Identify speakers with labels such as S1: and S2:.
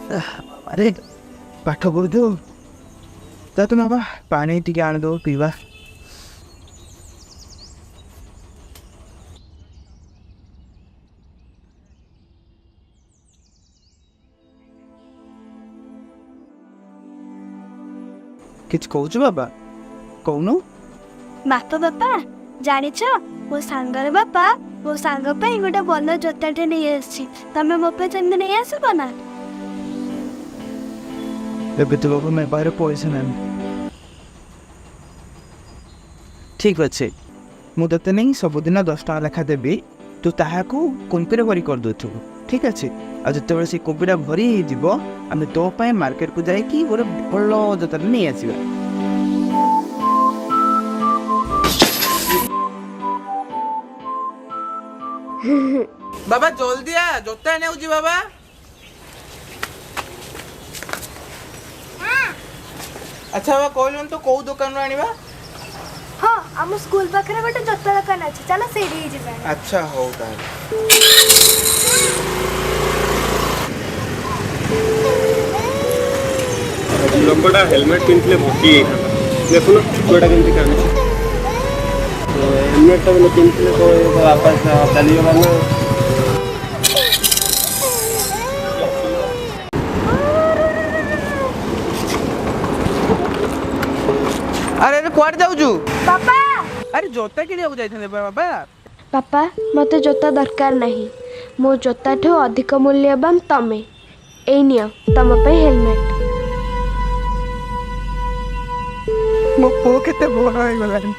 S1: अरे पाठ पढ़ु ता तुम बाबा पानी टी आन दो पीवा। किछ कहूच बाबा कहूनु।
S2: बापा बापा जानिछ मो सांगर बापा मो सांग पे गोटे भल जोताटे नहीं आसी तमे मो पे जमी नहीं आसब ना।
S1: एबे तो बाबा मैं बाहर पैसा ना ठीक अच्छे मुझे नहीं सबुदिन 10 टका लेखा देवी तू ताहाकू कुंपीरे भरी कर दो ठीक अच्छे। आ जो से कुंपीटा भरी आम तो मार्केट को जाकि गोटे भल जोताटे नहीं आसवा।
S3: बाबा जल्दी आ जोता ने बाबा। अच्छा बाबा कहलन तो कौ दुकान आनिबा।
S2: हाँ आम स्कूल पाखे गोटे जोता दुकान अच्छे चलो से
S3: अच्छा हो
S4: लोकटा हेलमेट पिंधले भटी देखुन छुआटा केमती कांदुछि तो हेलमेट टा पिंधले तो वापस चली गला ना।
S3: अरे अरे कुआड़ जाऊजु
S2: पापा।
S3: अरे जोता के लिए जाइथले बाबा।
S2: पापा मते जोता दरकार नहीं मो जोता ठो अधिक मूल्यवान तमे ए नियो तम पे हेलमेट।
S1: मो पो केते बड़ हो गलानी।